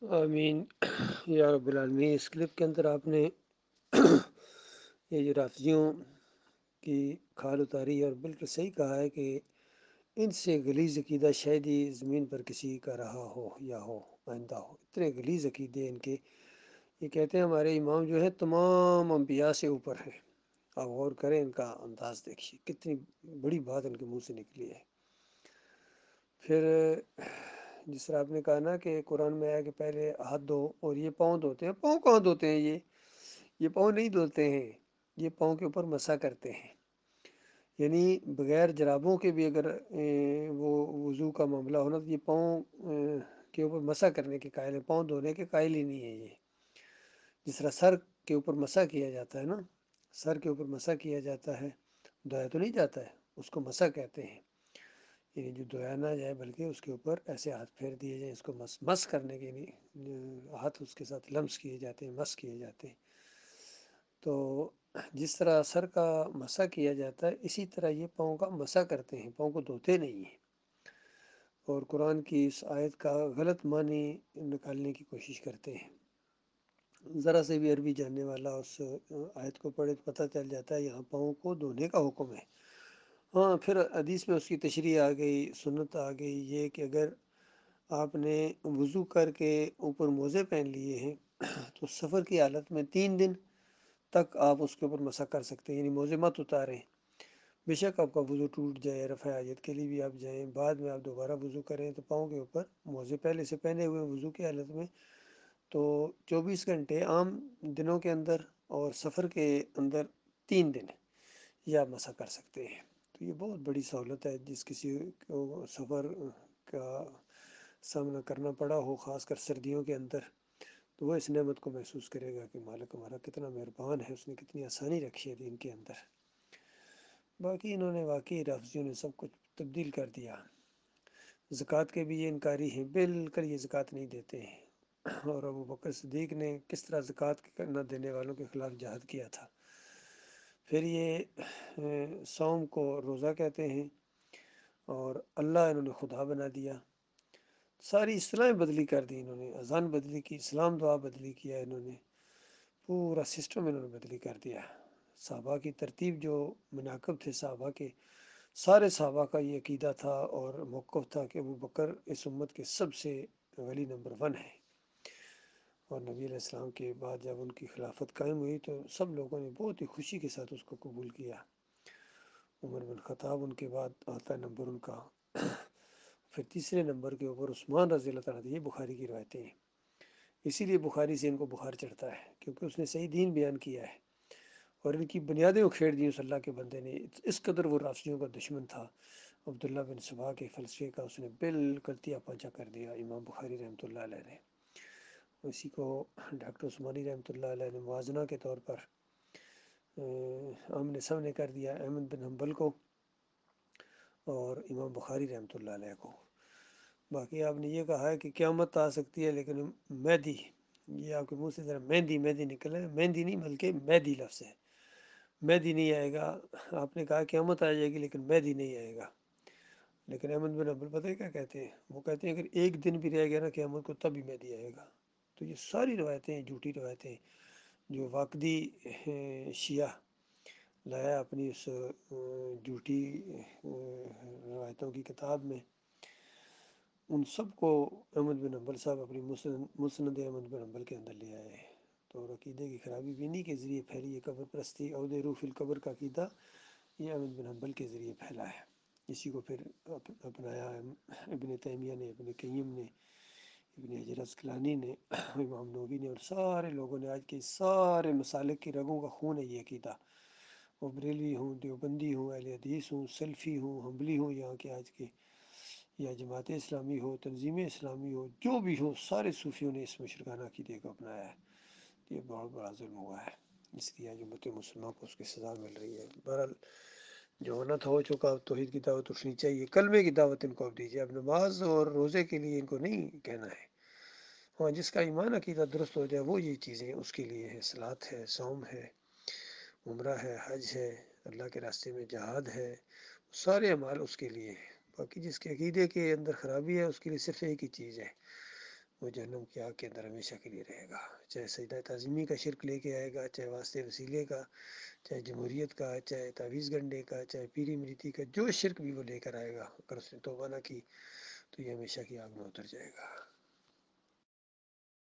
آمین یا رب العالمین۔ اس کلپ کے اندر آپ نے یہ جو رافضیوں کی کھال اتاری اور بالکل صحیح کہا ہے کہ ان سے غلیظ عقیدہ شاید ہی زمین پر کسی کا رہا ہو یا ہو آئندہ ہو۔ اتنے غلیظ عقیدے ان کے، یہ کہتے ہیں ہمارے امام جو ہے تمام انبیاء سے اوپر ہے۔ آپ غور کریں، ان کا انداز دیکھیے، کتنی بڑی بات ان کے منہ سے نکلی ہے۔ پھر جس طرح آپ نے کہا نا کہ قرآن میں آیا کہ پہلے ہاتھ دھو اور یہ پاؤں دھوتے ہیں، پاؤں کہاں دھوتے ہیں؟ یہ پاؤں نہیں دھوتے ہیں، یہ پاؤں کے اوپر مسح کرتے ہیں۔ یعنی بغیر جرابوں کے بھی اگر وہ وضو کا معاملہ ہونا تو یہ پاؤں کے اوپر مسح کرنے کے قائل ہیں، پاؤں دھونے کے قائل ہی نہیں ہے یہ۔ جس طرح سر کے اوپر مسح کیا جاتا ہے نا، سر کے اوپر مسح کیا جاتا ہے، دھویا تو نہیں جاتا ہے، اس کو مسح کہتے ہیں۔ یعنی جو دھویا نہ جائے بلکہ اس کے اوپر ایسے ہاتھ پھیر دیے جائیں، اس کو مس کرنے کے لیے ہاتھ اس کے ساتھ لمس کیے جاتے ہیں، مس کیے جاتے ہیں۔ تو جس طرح سر کا مسح کیا جاتا ہے اسی طرح یہ پاؤں کا مسح کرتے ہیں، پاؤں کو دھوتے نہیں ہیں۔ اور قرآن کی اس آیت کا غلط معنی نکالنے کی کوشش کرتے ہیں۔ ذرا سے بھی عربی جاننے والا اس آیت کو پڑھے تو پتہ چل جاتا ہے یہاں پاؤں کو دھونے کا حکم ہے۔ ہاں، پھر حدیث میں اس کی تشریح آ گئی، سنت آ گئی، یہ کہ اگر آپ نے وضو کر کے اوپر موزے پہن لیے ہیں تو سفر کی حالت میں 3 دن تک آپ اس کے اوپر مسح کر سکتے ہیں، یعنی موزے مت اتاریں۔ بے شک آپ کا وضو ٹوٹ جائے، رفع حاجت کے لیے بھی آپ جائیں، بعد میں آپ دوبارہ وضو کریں تو پاؤں کے اوپر موزے پہلے سے پہنے ہوئے وضو کی حالت میں تو 24 گھنٹے عام دنوں کے اندر اور سفر کے اندر 3 دن یہ آپ مسح کر سکتے ہیں۔ تو یہ بہت بڑی سہولت ہے، جس کسی کو سفر کا سامنا کرنا پڑا ہو خاص کر سردیوں کے اندر تو وہ اس نعمت کو محسوس کرے گا کہ مالک ہمارا کتنا مہربان ہے، اس نے کتنی آسانی رکھی ہے دین کے اندر۔ باقی انہوں نے واقعی رافضیوں نے سب کچھ تبدیل کر دیا۔ زکوٰۃ کے بھی یہ انکاری ہیں، بالکل یہ زکوٰۃ نہیں دیتے ہیں۔ اور ابو بکر صدیق نے کس طرح زکوٰۃ نہ دینے والوں کے خلاف جہاد کیا تھا۔ پھر یہ صوم کو روزہ کہتے ہیں اور اللہ انہوں نے خدا بنا دیا۔ ساری اصطلاحیں بدلی کر دی انہوں نے، اذان بدلی کی، اسلام دعا بدلی کیا انہوں نے، پورا سسٹم انہوں نے بدلی کر دیا۔ صحابہ کی ترتیب جو مناقب تھے صحابہ کے، سارے صحابہ کا یہ عقیدہ تھا اور موقف تھا کہ ابو بکر اس امت کے سب سے ولی نمبر 1 ہے۔ اور نبی علیہ السلام کے بعد جب ان کی خلافت قائم ہوئی تو سب لوگوں نے بہت ہی خوشی کے ساتھ اس کو قبول کیا۔ عمر بن خطاب ان کے بعد آتا ہے نمبر ان کا، پھر تیسرے نمبر کے اوپر عثمان رضی اللہ تعالیٰ، یہ بخاری کی روایتیں ہیں۔ اسی لیے بخاری سے ان کو بخار چڑھتا ہے کیونکہ اس نے صحیح دین بیان کیا ہے اور ان کی بنیادیں اکھیڑ دی اس اللہ کے بندے نے۔ اس قدر وہ رافضیوں کا دشمن تھا، عبداللہ بن سبا کے فلسفے کا اس نے بالکل تیا پانچا کر دیا امام بخاری رحمۃ اللہ علیہ نے۔ اسی کو ڈاکٹر عثمانی رحمۃ اللہ علیہ نے موازنہ کے طور پر آمنے سامنے کر دیا احمد بن حنبل کو اور امام بخاری رحمۃ اللہ علیہ کو۔ باقی آپ نے یہ کہا ہے کہ قیامت آ سکتی ہے لیکن مہدی، یہ آپ کے منہ سے ذرا مہندی مہندی نکل ہے، مہندی نہیں بلکہ مہدی لفظ ہے، مہدی نہیں آئے گا۔ آپ نے کہا قیامت آ جائے گی لیکن مہدی نہیں آئے گا۔ لیکن احمد بن حنبل پتہ ہے کیا کہتے ہیں؟ وہ کہتے ہیں اگر ایک دن بھی رہ گیا نا قیامت کو تب بھی مہدی آئے گا۔ تو یہ ساری روایتیں جھوٹی روایتیں جو واقعی شیعہ لایا اپنی اس جھوٹی روایتوں کی کتاب میں، ان سب کو احمد بن حنبل صاحب اپنی مسند احمد بن حنبل کے اندر لے آئے ہیں۔ تو عقیدے کی خرابی بینی کے ذریعے پھیلی یہ قبر پرستی، عود روح فی القبر کا عقیدہ یہ احمد بن حنبل کے ذریعے پھیلا ہے۔ اسی کو پھر اپنایا ابن تیمیہ نے، ابن قیم نے، ابن حجر عسقلانی نے، امام نووی نے، اور سارے لوگوں نے۔ آج کے سارے مسالک کی رگوں کا خون ہے یہ عقیدہ، وہ بریلوی ہوں، دیوبندی ہوں، اہل حدیث ہوں، سلفی ہوں، حنبلی ہوں، یہاں کے آج کے، یا جماعت اسلامی ہو، تنظیم اسلامی ہو، جو بھی ہو، سارے صوفیوں نے اس مشرکانہ عقیدے کو اپنایا ہے۔ یہ بہت بڑا ظلم ہوا ہے، اس لیے آج امت مسلمہ کو اس کی سزا مل رہی ہے۔ بہرحال جو ہونا تھا ہو چکا، اب توحید کی دعوت اٹھنی چاہیے، کلمے کی دعوت ان کو اب دیجیے، اب نماز اور روزے کے لیے ان کو نہیں کہنا ہے۔ ہاں، جس کا ایمان عقیدہ درست ہو جائے وہ یہ چیزیں اس کے لیے ہے، صلاۃ ہے، صوم ہے، عمرہ ہے، حج ہے، اللہ کے راستے میں جہاد ہے، سارے اعمال اس کے لیے ہیں۔ باقی جس کے عقیدے کے اندر خرابی ہے اس کے لیے صرف ایک ہی چیز ہے، وہ جہنم کی آگ کے اندر ہمیشہ کے لیے رہے گا. چاہے سجدہ تعظیمی کا شرک لے کے آئے گا، چاہے واسطے وسیلے کا، چاہے جمہوریت کا، چاہے تعویذ گنڈے کا، چاہے پیری مریتی کا، جو شرک بھی وہ لے کر آئے گا، اگر اس نے توبہ نہ کی تو یہ ہمیشہ کی آگ میں اتر جائے گا.